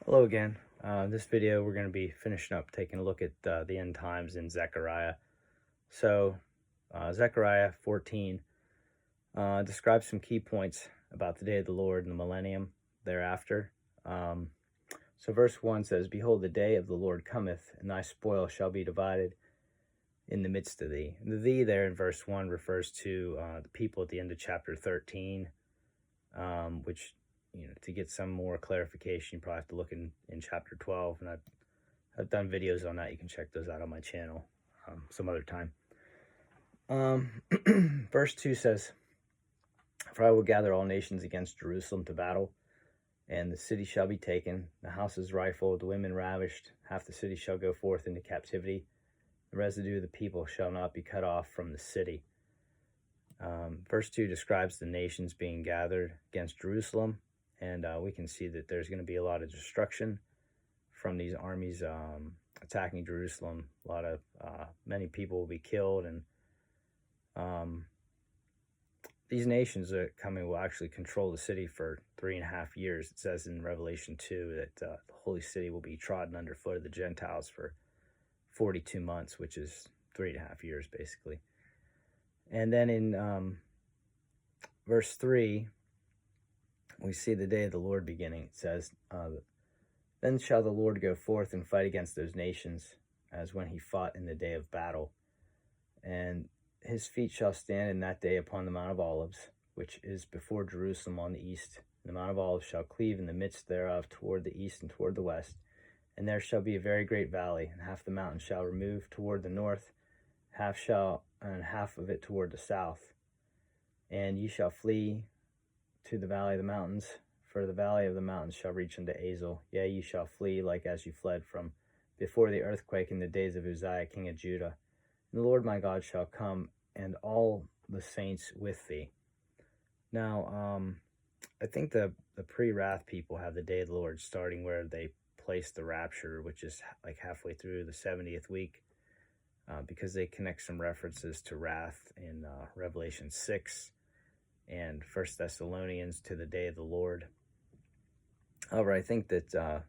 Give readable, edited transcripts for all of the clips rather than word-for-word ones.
Hello again. This video we're going to be finishing up taking a look at the end times in Zechariah. So Zechariah 14 describes some key points about the day of the Lord and the millennium thereafter. So verse 1 says, "Behold, the day of the Lord cometh, and thy spoil shall be divided in the midst of thee." And the "thee" there in verse 1 refers to the people at the end of chapter 13, which, to get some more clarification, you probably have to look in chapter 12, and I've done videos on that. You can check those out on my channel some other time. Verse 2 says, "For I will gather all nations against Jerusalem to battle, and the city shall be taken, the houses rifled, the women ravished, half the city shall go forth into captivity, the residue of the people shall not be cut off from the city." Verse 2 describes the nations being gathered against Jerusalem, and we can see that there's going to be a lot of destruction from these armies attacking Jerusalem. Many people will be killed, and these nations that are coming will actually control the city for 3.5 years. It says in Revelation 2 that the holy city will be trodden underfoot of the Gentiles for 42 months, which is 3.5 years basically. And then in verse 3, we see the day of the Lord beginning. It says, "Then shall the Lord go forth and fight against those nations, as when he fought in the day of battle. And his feet shall stand in that day upon the Mount of Olives, which is before Jerusalem on the east. And the Mount of Olives shall cleave in the midst thereof toward the east and toward the west. And there shall be a very great valley, and half the mountain shall remove toward the north, half of it toward the south. And ye shall flee to the valley of the mountains, for the valley of the mountains shall reach unto Azel. Yea, ye shall flee like as you fled from before the earthquake in the days of Uzziah king of Judah. And the Lord my God shall come, and all the saints with thee." Now, I think the pre-wrath people have the day of the Lord starting where they place the rapture, which is like halfway through the 70th week, because they connect some references to wrath in Revelation 6 and 1 Thessalonians to the day of the Lord. However, I think that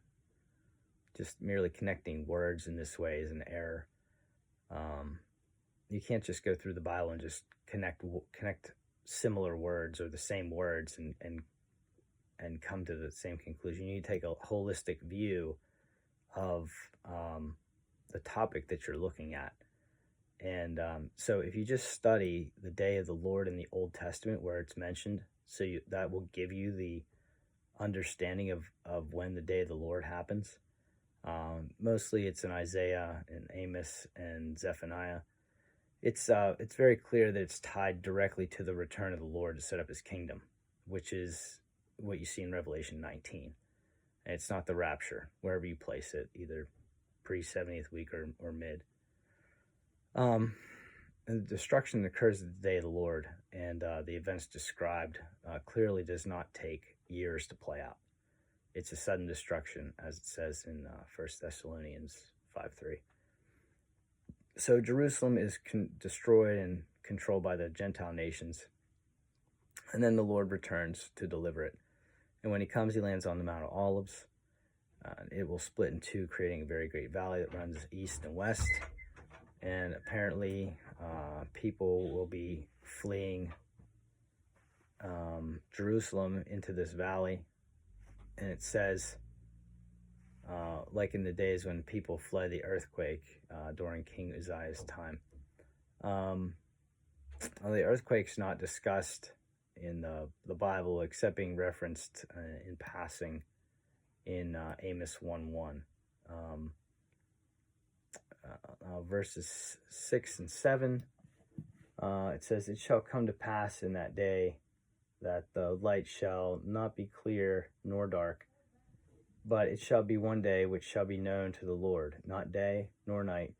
just merely connecting words in this way is an error. You can't just go through the Bible and just connect similar words or the same words and come to the same conclusion. You need to take a holistic view of the topic that you're looking at. And so if you just study the day of the Lord in the Old Testament where it's mentioned, that will give you the understanding of when the day of the Lord happens. Mostly it's in Isaiah and Amos and Zephaniah. It's very clear that it's tied directly to the return of the Lord to set up his kingdom, which is what you see in Revelation 19. And it's not the rapture, wherever you place it, either pre-70th week or mid. And the destruction that occurs at the day of the Lord and the events described clearly does not take years to play out. It's a sudden destruction, as it says in 1 Thessalonians 5:3. So Jerusalem is destroyed and controlled by the Gentile nations, and then the Lord returns to deliver it. And when he comes, he lands on the Mount of Olives. It will split in two, creating a very great valley that runs east and west. And apparently people will be fleeing Jerusalem into this valley. And it says, like in the days when people fled the earthquake during King Uzziah's time. The earthquake's not discussed in the Bible, except being referenced in passing in Amos 1:1. Verses 6 and 7, it says, "It shall come to pass in that day that the light shall not be clear nor dark, but it shall be one day which shall be known to the Lord, not day nor night.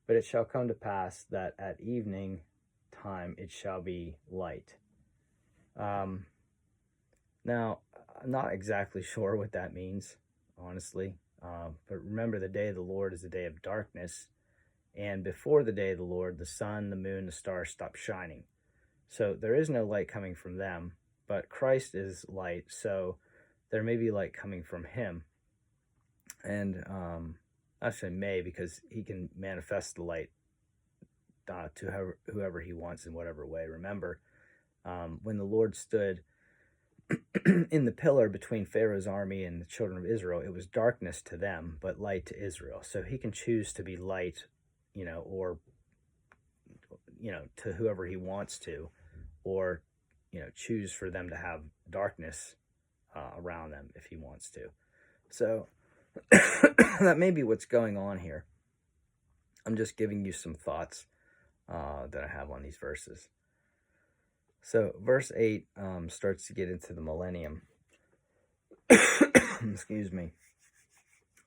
But it shall come to pass that at evening time it shall be light." Now, I'm not exactly sure what that means, honestly. But remember, the day of the Lord is the day of darkness. And before the day of the Lord, the sun, the moon, the stars stop shining. So there is no light coming from them, but Christ is light, so there may be light coming from him. And actually may, because he can manifest the light to whoever he wants in whatever way. Remember, when the Lord stood in the pillar between Pharaoh's army and the children of Israel, it was darkness to them, but light to Israel. So he can choose to be light, or, to whoever he wants to, or, choose for them to have darkness around them if he wants to. So that may be what's going on here. I'm just giving you some thoughts that I have on these verses. So verse 8 starts to get into the millennium. Excuse me.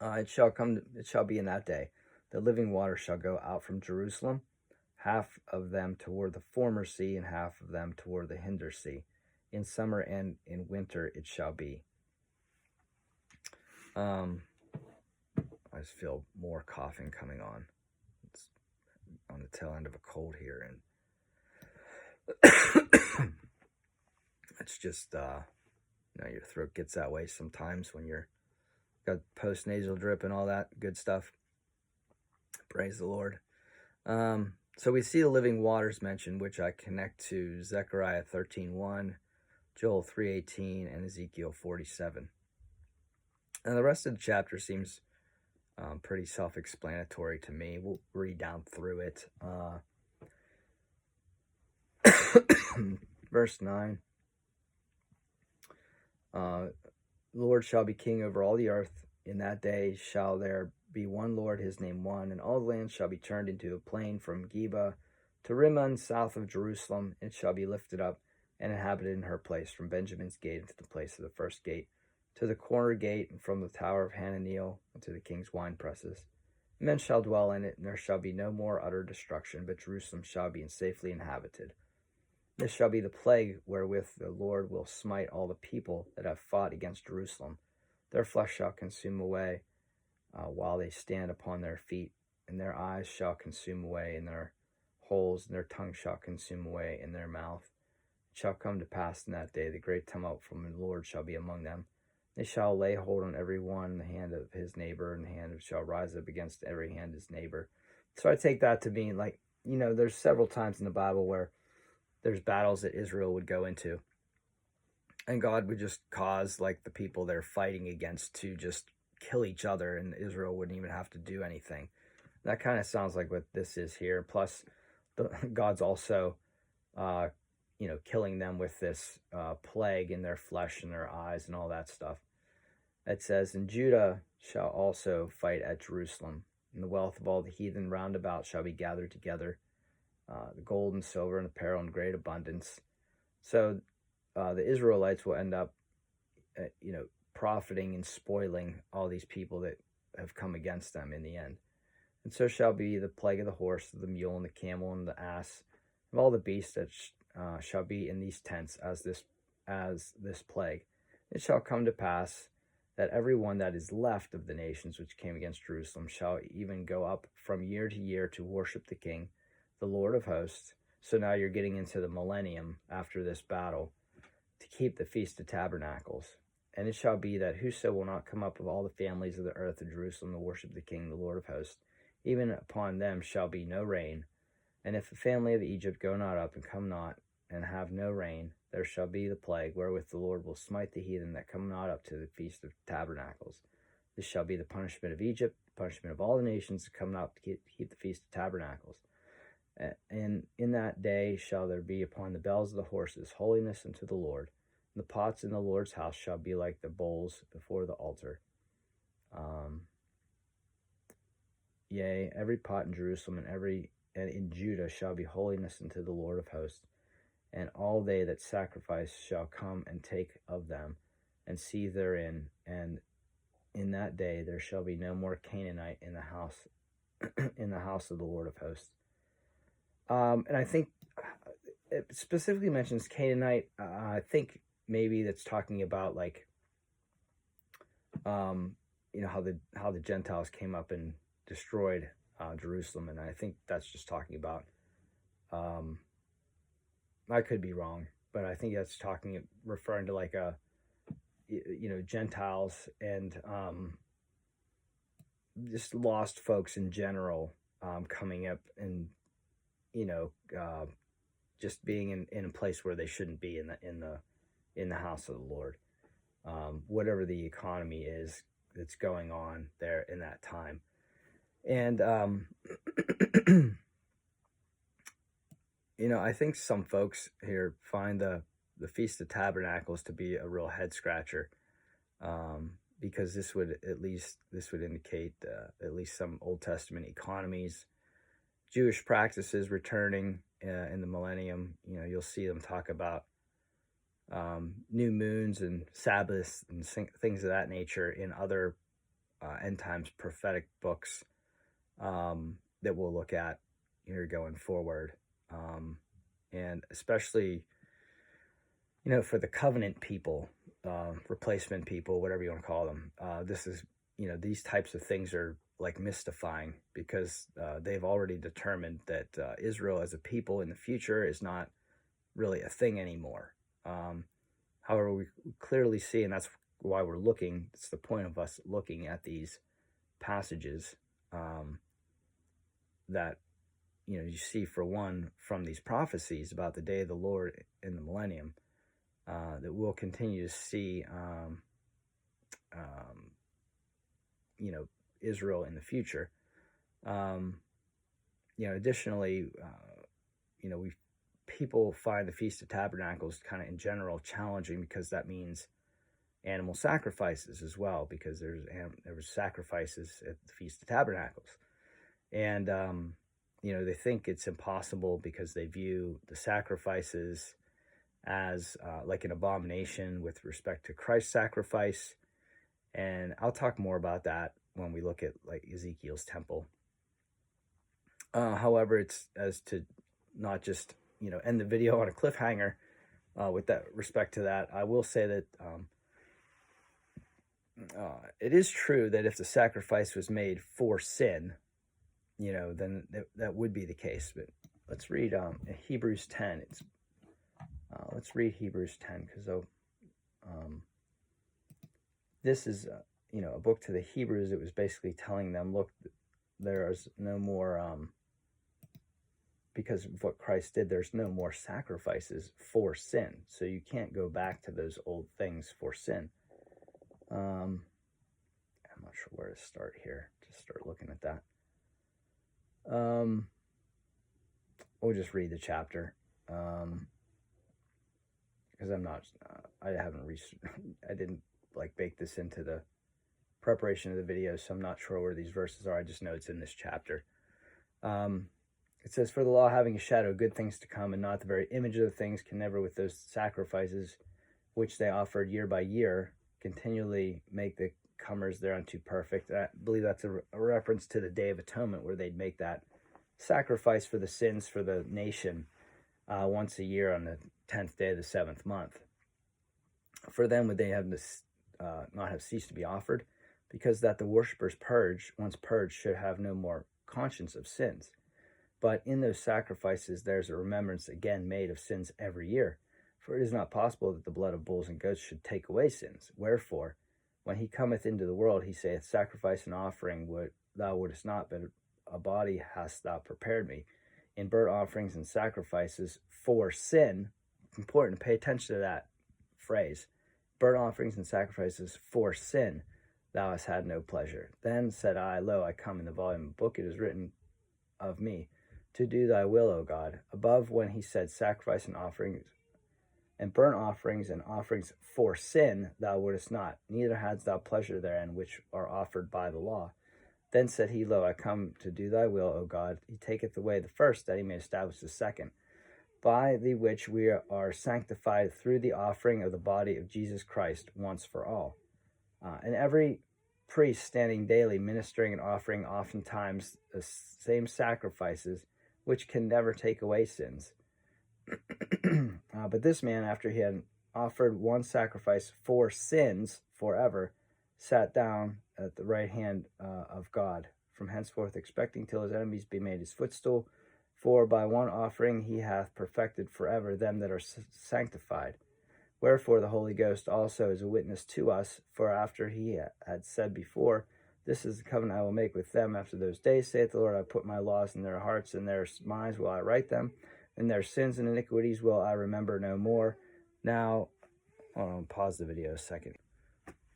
It shall be in that day, the living water shall go out from Jerusalem, half of them toward the former sea, and half of them toward the hinder sea. In summer and in winter it shall be. I just feel more coughing coming on. It's on the tail end of a cold here, and it's just your throat gets that way sometimes when you're got post-nasal drip and all that good stuff. Praise the Lord. So we see the living waters mentioned, which I connect to Zechariah 13:1, Joel 3:18, and Ezekiel 47. And the rest of the chapter seems pretty self-explanatory to me. We'll read down through it. Verse 9. The Lord shall be king over all the earth. In that day shall there be one Lord, his name one, and all the land shall be turned into a plain from Geba to Rimmon, south of Jerusalem. It shall be lifted up and inhabited in her place, from Benjamin's gate into the place of the first gate, to the corner gate, and from the tower of Hananiel unto the king's wine presses. Men shall dwell in it, and there shall be no more utter destruction, but Jerusalem shall be safely inhabited. This shall be the plague wherewith the Lord will smite all the people that have fought against Jerusalem. Their flesh shall consume away while they stand upon their feet, and their eyes shall consume away in their holes, and their tongue shall consume away in their mouth. It shall come to pass in that day, the great tumult from the Lord shall be among them. They shall lay hold on every one, the hand of his neighbor, and the hand shall rise up against every hand of his neighbor. So I take that to mean, like, there's several times in the Bible where there's battles that Israel would go into, and God would just cause, like, the people they're fighting against to just kill each other, and Israel wouldn't even have to do anything. That kind of sounds like what this is here. Plus, God's also, killing them with this plague in their flesh and their eyes and all that stuff. It says, and Judah shall also fight at Jerusalem, and the wealth of all the heathen round about shall be gathered together, the gold and silver and apparel in great abundance. So the Israelites will end up, profiting and spoiling all these people that have come against them in the end. And so shall be the plague of the horse, of the mule, and the camel, and the ass, of all the beasts that shall be in these tents as this plague. It shall come to pass that every one that is left of the nations which came against Jerusalem shall even go up from year to year to worship the King, the Lord of hosts. So now you're getting into the millennium after this battle, to keep the Feast of Tabernacles. And it shall be that whoso will not come up of all the families of the earth to Jerusalem to worship the King, the Lord of hosts, even upon them shall be no rain. And if the family of Egypt go not up and come not, and have no rain, there shall be the plague wherewith the Lord will smite the heathen that come not up to the Feast of Tabernacles. This shall be the punishment of Egypt, the punishment of all the nations that come not to keep the Feast of Tabernacles. And in that day shall there be upon the bells of the horses holiness unto the Lord. And the pots in the Lord's house shall be like the bowls before the altar. Yea, every pot in Jerusalem and in Judah shall be holiness unto the Lord of hosts. And all they that sacrifice shall come and take of them, and see therein. And in that day there shall be no more Canaanite in the house of the Lord of hosts. And I think it specifically mentions Canaanite. I think maybe that's talking about, like, how the Gentiles came up and destroyed Jerusalem, and I think that's just talking about. I could be wrong, but I think that's referring to like Gentiles and just lost folks in general coming up and just being in a place where they shouldn't be in the house of the Lord. Whatever the economy is that's going on there in that time. And I think some folks here find the Feast of Tabernacles to be a real head scratcher, because this would indicate at least some Old Testament economies, Jewish practices returning in the millennium. You'll see them talk about new moons and Sabbaths and things of that nature in other end times prophetic books that we'll look at here going forward. And especially, for the covenant people, replacement people, whatever you want to call them, this is, these types of things are like mystifying, because they've already determined that Israel as a people in the future is not really a thing anymore. However, we clearly see, and that's why we're looking, it's the point of us looking at these passages, that you see, for one, from these prophecies about the day of the Lord in the millennium, that we'll continue to see Israel in the future. Additionally, people find the Feast of Tabernacles kind of in general challenging, because that means animal sacrifices as well, because there was sacrifices at the Feast of Tabernacles. And they think it's impossible, because they view the sacrifices as like an abomination with respect to Christ's sacrifice. And I'll talk more about that when we look at like Ezekiel's temple. However, it's as to not just end the video on a cliffhanger with that respect to that. I will say that it is true that if the sacrifice was made for sin, then that would be the case. But let's read Hebrews 10. Let's read Hebrews 10, because this is a book to the Hebrews. It was basically telling them, look, there is no more, because of what Christ did, there's no more sacrifices for sin. So you can't go back to those old things for sin. I'm not sure where to start here to start looking at that. We'll just read the chapter, because I didn't bake this into the preparation of the video, so I'm not sure where these verses are. I just know it's in this chapter. It says, for the law, having a shadow of good things to come, and not the very image of the things, can never, with those sacrifices which they offered year by year, continually make the comers thereunto perfect. I believe that's a reference to the Day of Atonement, where they'd make that sacrifice for the sins for the nation once a year on the 10th day of the 7th month. For them would they have not have ceased to be offered, because that the worshippers once purged, should have no more conscience of sins. But in those sacrifices there's a remembrance again made of sins every year. For it is not possible that the blood of bulls and goats should take away sins. Wherefore, when he cometh into the world, he saith, sacrifice and offering thou wouldest not, but a body hast thou prepared me. In burnt offerings and sacrifices for sin, important to pay attention to that phrase, burnt offerings and sacrifices for sin, thou hast had no pleasure. Then said I, lo, I come. In the volume of the book it is written of me, to do thy will, O God. Above, when he said, sacrifice and offerings and burnt offerings and offerings for sin thou wouldest not, neither hadst thou pleasure therein, which are offered by the law. Then said he, lo, I come to do thy will, O God. He taketh away the first, that he may establish the second, by the which we are sanctified through the offering of the body of Jesus Christ once for all. And every priest standing daily, ministering and offering oftentimes the same sacrifices, which can never take away sins. But this man, after he had offered one sacrifice for sins forever, sat down at the right hand of God, from henceforth expecting till his enemies be made his footstool. For by one offering he hath perfected forever them that are sanctified. Wherefore the Holy Ghost also is a witness to us, for after he had said before, This is the covenant I will make with them after those days, saith the Lord. I put my laws in their hearts, and their minds will I write them, and their sins and iniquities will I remember no more. Now, hold on, pause the video a second.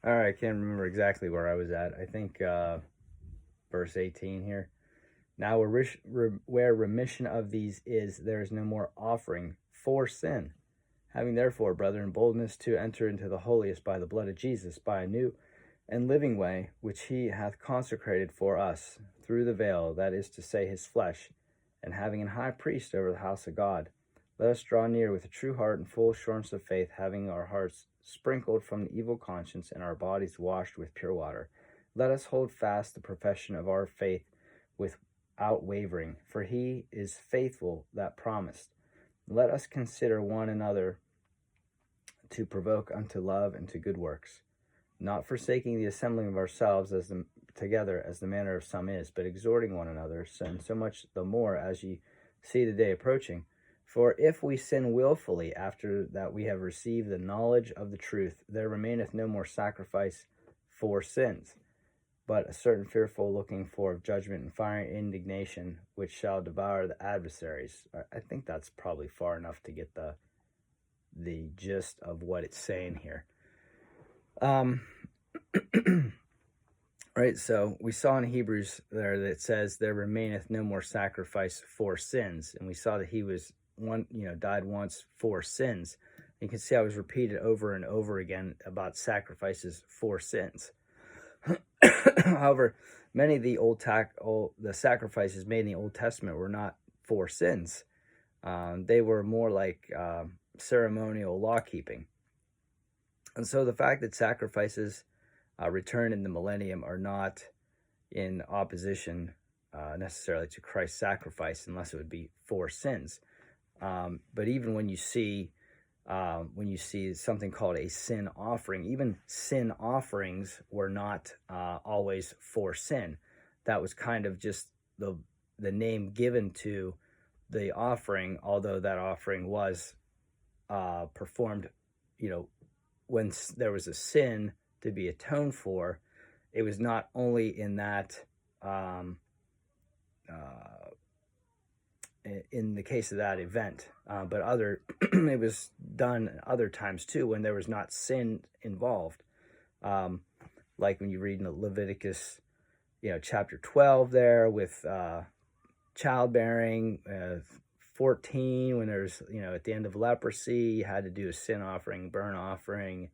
All right, I can't remember exactly where I was at. I think verse 18 here. Now where remission of these is, there is no more offering for sin. Having therefore, brethren, boldness to enter into the holiest by the blood of Jesus, by a new and living way, which he hath consecrated for us, through the veil, that is to say, his flesh, and having an high priest over the house of God, let us draw near with a true heart and full assurance of faith, having our hearts sprinkled from the evil conscience and our bodies washed with pure water. Let us hold fast the profession of our faith without wavering, for he is faithful that promised. Let us consider one another to provoke unto love and to good works, not forsaking the assembling of ourselves together as the manner of some is, but exhorting one another, and so much the more as ye see the day approaching. For if we sin willfully after that we have received the knowledge of the truth, there remaineth no more sacrifice for sins, but a certain fearful looking for of judgment and fiery indignation, which shall devour the adversaries. I think that's probably far enough to get the gist of what it's saying here. Right, so we saw in Hebrews there that it says there remaineth no more sacrifice for sins, and we saw that he was died once for sins. You can see I was repeated over and over again about sacrifices for sins. However, many of the sacrifices made in the Old Testament were not for sins. They were more like ceremonial law keeping. And so the fact that sacrifices return in the millennium are not in opposition necessarily to Christ's sacrifice, unless it would be for sins. But even when you see something called a sin offering, even sin offerings were not always for sin. That was kind of just the name given to the offering, although that offering was performed, when there was a sin to be atoned for. It was not only in that, in the case of that event, but it was done other times too when there was not sin involved. Like when you read in Leviticus, chapter 12 there with childbearing, 14 when there's, at the end of leprosy, you had to do a sin offering, burnt offering.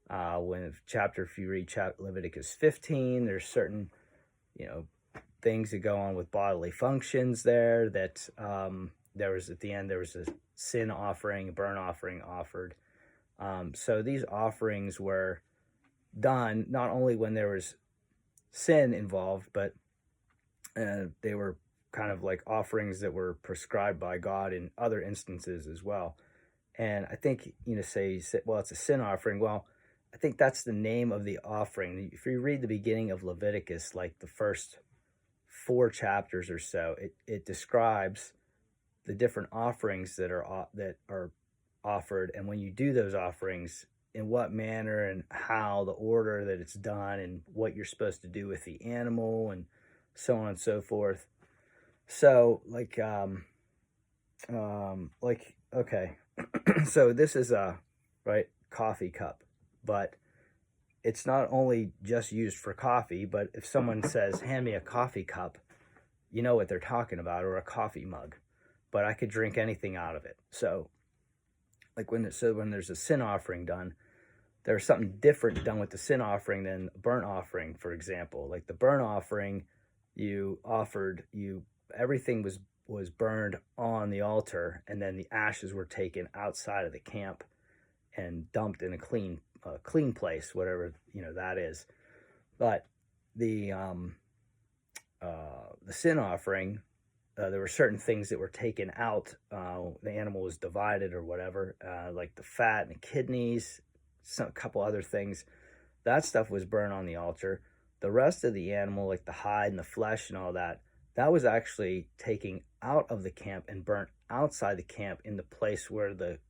If you read Leviticus 15, there's certain, things that go on with bodily functions there that there was a sin offering, a burnt offering offered. So these offerings were done not only when there was sin involved, but they were kind of like offerings that were prescribed by God in other instances as well. And I think, say, well, it's a sin offering. Well, I think that's the name of the offering. If you read the beginning of Leviticus, like the first 4 chapters or so, it describes the different offerings that are offered, and when you do those offerings, in what manner and how, the order that it's done, and what you're supposed to do with the animal, and so on and so forth. So, okay, so this is a coffee cup, but it's not only just used for coffee, but if someone says, hand me a coffee cup, you know what they're talking about, or a coffee mug, but I could drink anything out of it. So when there's a sin offering done, there's something different done with the sin offering than a burnt offering, for example. Like the burnt offering, everything was burned on the altar, and then the ashes were taken outside of the camp and dumped in a clean place, whatever that is. But the sin offering, there were certain things that were taken out. The animal was divided or whatever, like the fat and the kidneys, a couple other things. That stuff was burned on the altar. The rest of the animal, like the hide and the flesh and all that, that was actually taken out of the camp and burnt outside the camp in the place where it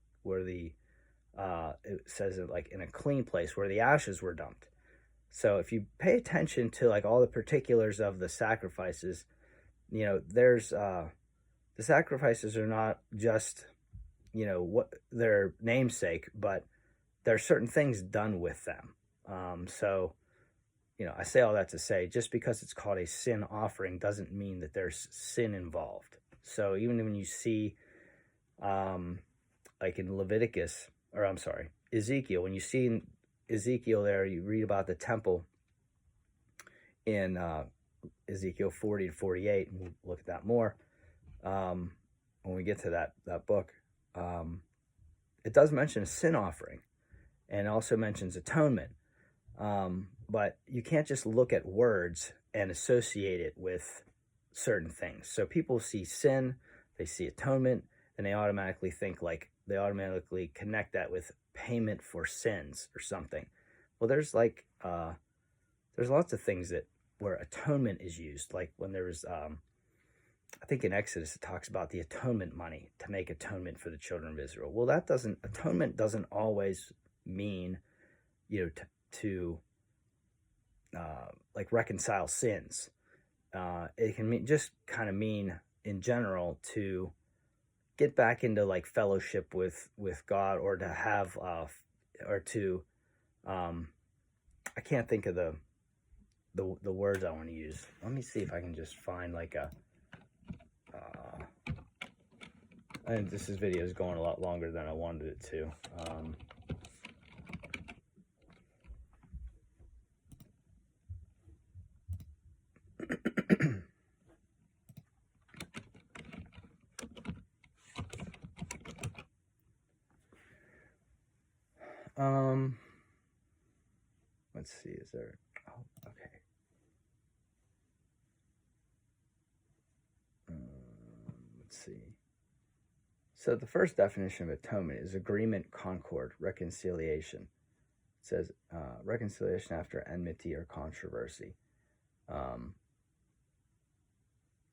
says it, like in a clean place where the ashes were dumped. So if you pay attention to like all the particulars of the sacrifices, there's the sacrifices are not just what their namesake, but there are certain things done with them. So I say all that to say, just because it's called a sin offering doesn't mean that there's sin involved. So even when you see, like in Leviticus, or I'm sorry, Ezekiel, when you see in Ezekiel there, you read about the temple in Ezekiel 40 to 48, and we'll look at that more when we get to that book. It does mention a sin offering, and also mentions atonement. But you can't just look at words and associate it with certain things. So people see sin, they see atonement, and they automatically connect that with payment for sins or something. Well, there's lots of things where atonement is used. Like when there's, I think in Exodus, it talks about the atonement money to make atonement for the children of Israel. Well, atonement doesn't always mean, to like reconcile sins. It can just kind of mean in general to get back into like fellowship with God, or to have or to I can't think of the words I want to use. Let me see if I can just find like a and this video is going a lot longer than I wanted it to. Let's see, is there, oh, okay. Let's see. So the first definition of atonement is agreement, concord, reconciliation. It says reconciliation after enmity or controversy.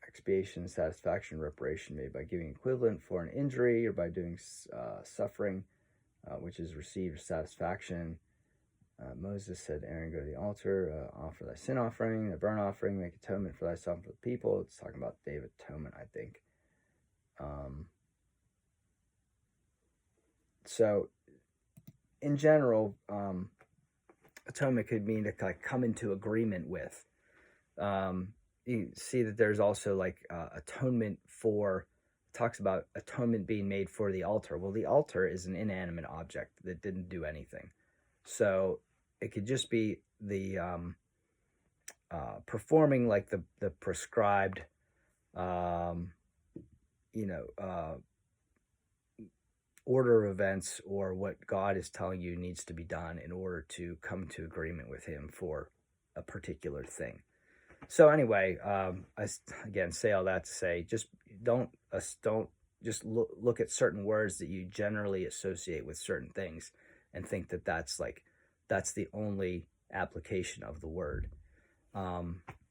Expiation, satisfaction, reparation made by giving equivalent for an injury, or by doing suffering, which is received satisfaction. Moses said, Aaron, go to the altar, offer thy sin offering, the burnt offering, make atonement for thyself and for the people. It's talking about Day of Atonement, I think. So, in general, atonement could mean to like come into agreement with. You see that there's also like atonement for, talks about atonement being made for the altar. Well, the altar is an inanimate object that didn't do anything. So it could just be the performing like the prescribed, order of events, or what God is telling you needs to be done in order to come to agreement with Him for a particular thing. So anyway, I again say all that to say, just don't just look at certain words that you generally associate with certain things and think that that's the only application of the word.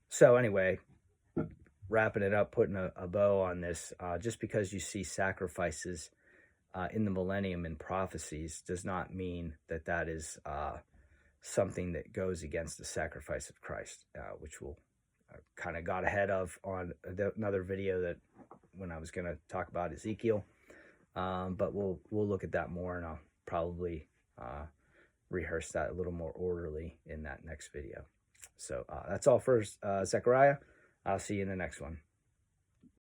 So anyway, wrapping it up, putting a bow on this, just because you see sacrifices in the millennium in prophecies does not mean that is something that goes against the sacrifice of Christ, which we'll kind of got ahead of on another video that when I was going to talk about Ezekiel. But we'll look at that more, and I'll probably rehearse that a little more orderly in that next video. So that's all for Zechariah. I'll see you in the next one.